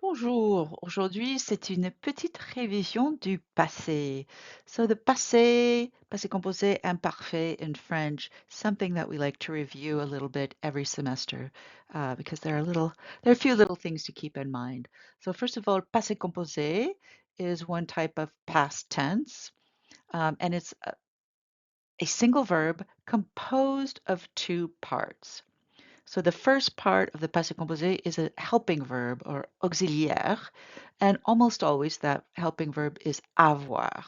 Bonjour, aujourd'hui c'est une petite révision du passé. So the passé composé imparfait in French, something that we like to review a little bit every semester because there are a few little things to keep in mind. So first of all, passé composé is one type of past tense, and it's a single verb composed of two parts. So the first part of the passé composé is a helping verb or auxiliaire, and almost always that helping verb is avoir.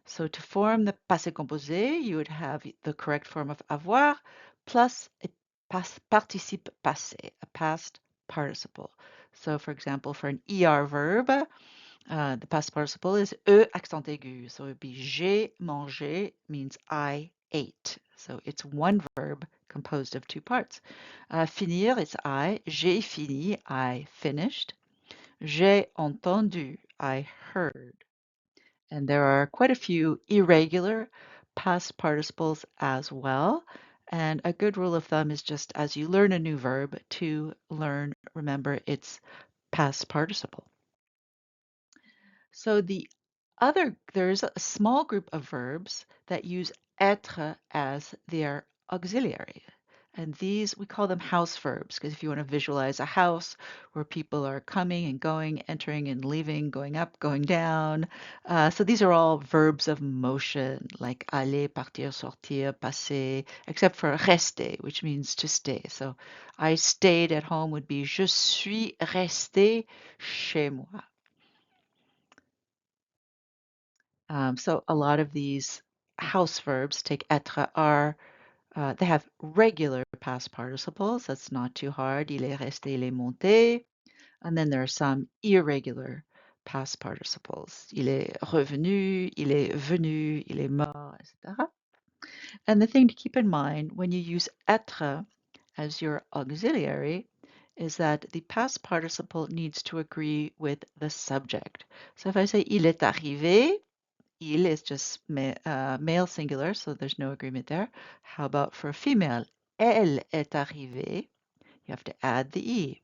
So to form the passé composé, you would have the correct form of avoir plus a participe passé, a past participle. So for example, for an ER verb, the past participle is e accent aigu. So it would be j'ai mangé means I ate. So it's one verb composed of two parts. Finir is I. J'ai fini, I finished. J'ai entendu, I heard. And there are quite a few irregular past participles as well. And a good rule of thumb is just as you learn a new verb to remember its past participle. So there's a small group of verbs that use être as their auxiliary. And these, we call them house verbs, because if you want to visualize a house where people are coming and going, entering and leaving, going up, going down. So these are all verbs of motion, like aller, partir, sortir, passer, except for rester, which means to stay. So I stayed at home would be je suis resté chez moi. So a lot of these house verbs take être are they have regular past participles. That's not too hard. Il est resté, il est monté. And then there are some irregular past participles. Il est revenu, il est venu, il est mort, etc. And the thing to keep in mind when you use être as your auxiliary is that the past participle needs to agree with the subject. So if I say il est arrivé, il is just male singular, so there's no agreement there. How about for a female? Elle est arrivée. You have to add the E.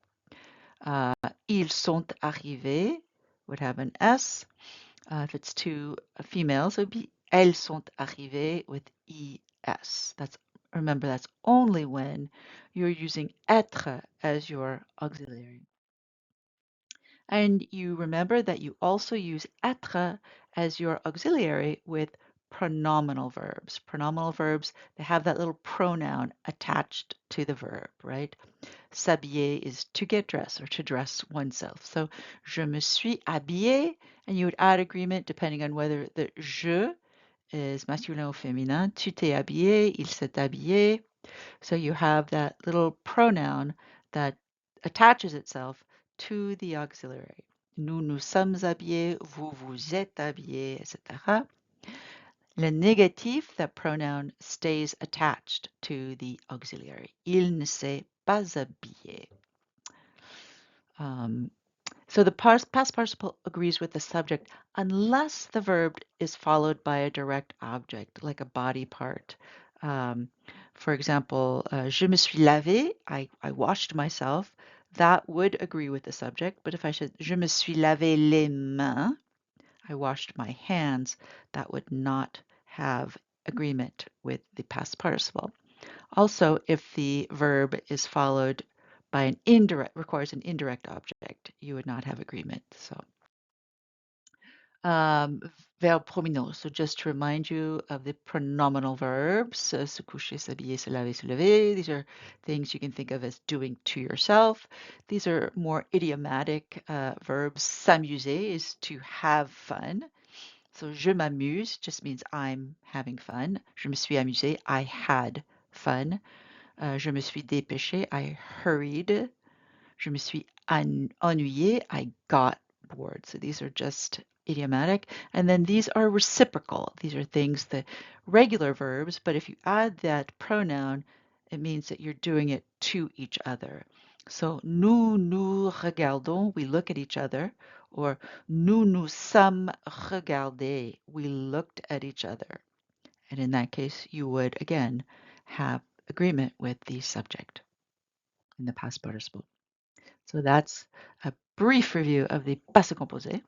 Ils sont arrivés would have an S. If it's two females, it would be elles sont arrivées with ES. Remember, that's only when you're using être as your auxiliary. And you remember that you also use être as your auxiliary with pronominal verbs. Pronominal verbs, they have that little pronoun attached to the verb, right? S'habiller is to get dressed or to dress oneself. So, je me suis habillé, and you would add agreement depending on whether the je is masculin or féminin. Tu t'es habillé, il s'est habillé. So you have that little pronoun that attaches itself to the auxiliary. Nous nous sommes habillés, vous vous êtes habillés, etc. Le négatif, that pronoun stays attached to the auxiliary. Il ne s'est pas habillé. So the past participle agrees with the subject unless the verb is followed by a direct object, like a body part. For example, je me suis lavé, I washed myself. That would agree with the subject. But if I said je me suis lavé les mains, I washed my hands, that would not have agreement with the past participle. Also, if the verb is followed by requires an indirect object, you would not have agreement. So, verbe prominent. So just to remind you of the pronominal verbs, se coucher, s'habiller, se laver, se lever. These are things you can think of as doing to yourself. These are more idiomatic verbs. S'amuser is to have fun. So je m'amuse just means I'm having fun. Je me suis amusé, I had fun. Je me suis dépêché, I hurried. Je me suis ennuyé, I got bored. So these are just idiomatic. And then these are reciprocal. These are things that regular verbs, but if you add that pronoun, it means that you're doing it to each other. So nous regardons, we look at each other, or nous nous sommes regardés, we looked at each other. And in that case, you would again have agreement with the subject in the past participle. So that's a brief review of the passé composé.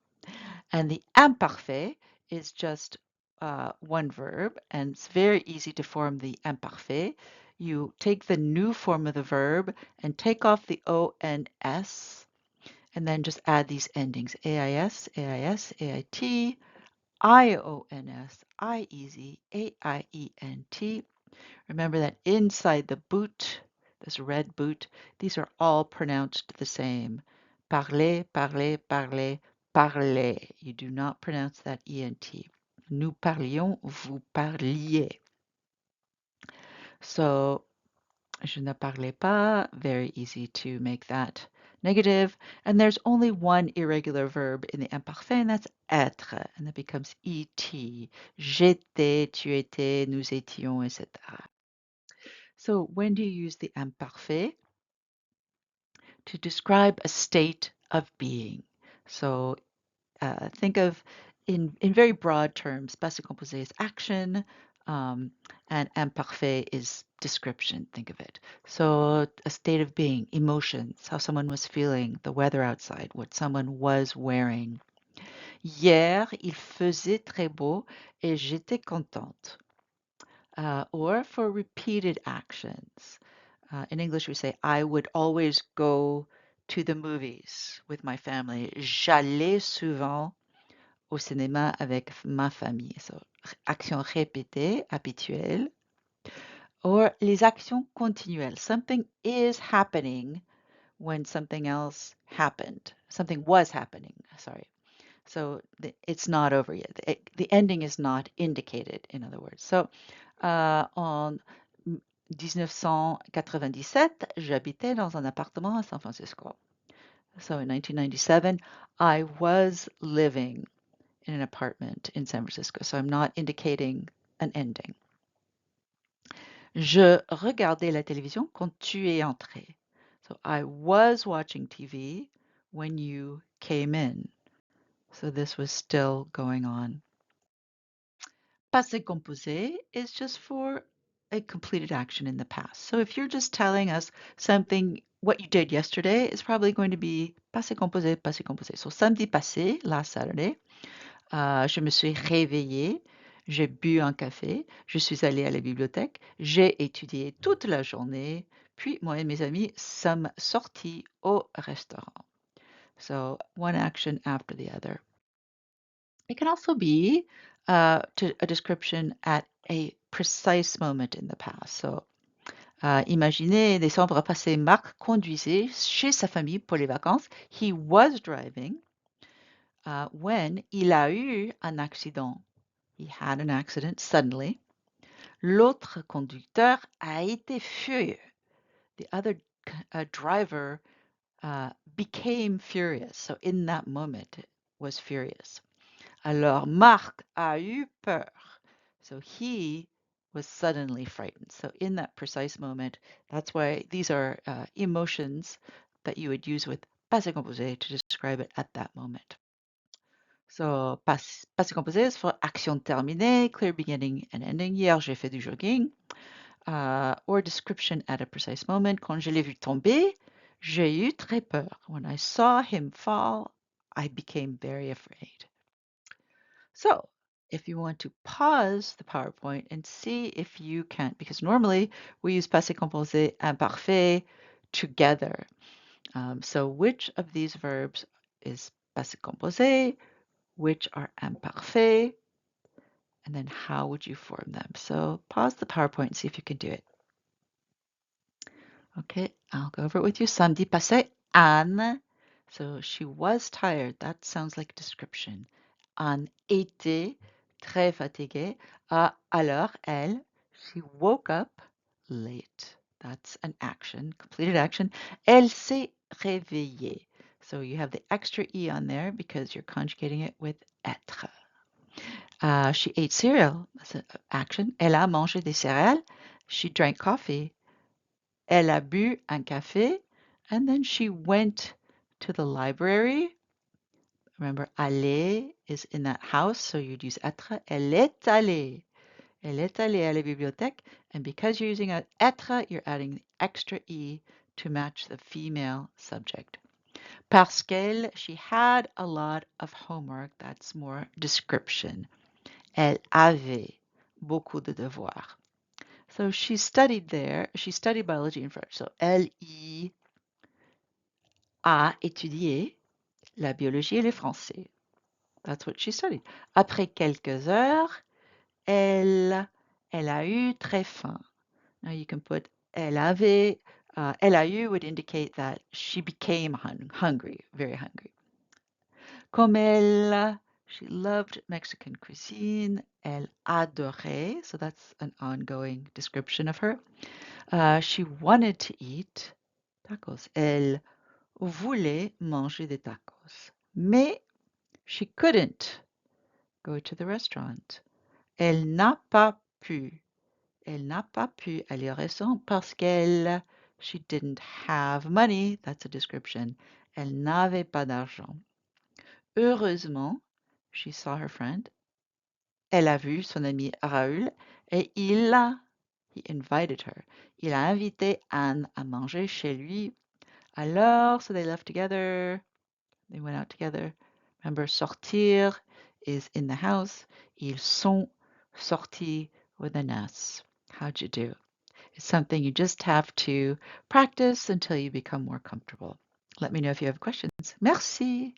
And the imparfait is just one verb, and it's very easy to form the imparfait. You take the new form of the verb and take off the ONS, and then just add these endings, AIS, AIS, AIT, IONS, IEZ, AIENT. Remember that inside the boot, this red boot, these are all pronounced the same. Parler, parler, parler, parler. You do not pronounce that ENT. Nous parlions, vous parliez. So, je ne parlais pas, very easy to make that negative. And there's only one irregular verb in the imparfait, and that's être, and that becomes et. J'étais, tu étais, nous étions, etc. So when do you use the imparfait? To describe a state of being. So think of, in very broad terms, passé composé is action, and imparfait is description. Think of it. So a state of being, emotions, how someone was feeling, the weather outside, what someone was wearing. Hier, il faisait très beau et j'étais contente. Or for repeated actions. In English, we say, I would always go to the movies with my family. J'allais souvent au cinéma avec ma famille. So, action répétée, habituelle. Or les actions continuelles. Something is happening when something else happened. Something was happening, sorry. So it's not over yet. The ending is not indicated, in other words. So en 1997, j'habitais dans un appartement à San Francisco. So in 1997, I was living in an apartment in San Francisco. So I'm not indicating an ending. Je regardais la télévision quand tu es entré. So I was watching TV when you came in. So this was still going on. Passé composé is just for a completed action in the past. So if you're just telling us something, what you did yesterday is probably going to be passé composé, passé composé. So samedi passé, last Saturday, je me suis réveillée, j'ai bu un café, je suis allée à la bibliothèque, j'ai étudié toute la journée, puis moi et mes amis sommes sortis au restaurant. So one action after the other. It can also be a description at a precise moment in the past. So, imaginez, décembre passé, Marc conduisait chez sa famille pour les vacances. He was driving when il a eu un accident. He had an accident suddenly. L'autre conducteur a été furieux. The other driver became furious. So in that moment, was furious. Alors Marc a eu peur. So he was suddenly frightened. So in that precise moment, that's why these are emotions that you would use with passé composé to describe it at that moment. So passé composé is for action terminée, clear beginning and ending. Hier, j'ai fait du jogging. Or description at a precise moment. Quand je l'ai vu tomber, j'ai eu très peur. When I saw him fall, I became very afraid. So if you want to pause the PowerPoint and see if you can, because normally we use passé composé imparfait together. So which of these verbs is passé composé? Which are imparfait? And then how would you form them? So pause the PowerPoint and see if you can do it. Okay, I'll go over it with you. Samedi passé, Anne. So she was tired. That sounds like a description. Anne était très fatiguée. Alors, elle, she woke up late. That's an action, completed action. Elle s'est réveillée. So you have the extra E on there because you're conjugating it with être. She ate cereal. That's an action. Elle a mangé des céréales. She drank coffee. Elle a bu un café. And then she went to the library. Remember, aller is in that house, so you'd use être. Elle est allée. Elle est allée à la bibliothèque. And because you're using a être, you're adding the extra E to match the female subject. Parce qu'elle, she had a lot of homework. That's more description. Elle avait beaucoup de devoirs. So she studied there. She studied biology in French. So elle y a étudié la biologie et le français. That's what she studied. Après quelques heures, elle a eu très faim. Now you can put elle avait, elle a eu would indicate that she became hungry, very hungry. Comme elle, she loved Mexican cuisine. Elle adorait, so that's an ongoing description of her. She wanted to eat tacos. Elle voulait manger des tacos. Mais she couldn't go to the restaurant. Elle n'a pas pu. Elle n'a pas pu aller au restaurant parce qu'elle, she didn't have money. That's a description. Elle n'avait pas d'argent. Heureusement, she saw her friend. Elle a vu son ami Raoul et he invited her. Il a invité Anne à manger chez lui. Alors, so they left together. They went out together. Remember, sortir is in the house. Ils sont sortis with an S. How'd you do? It's something you just have to practice until you become more comfortable. Let me know if you have questions. Merci.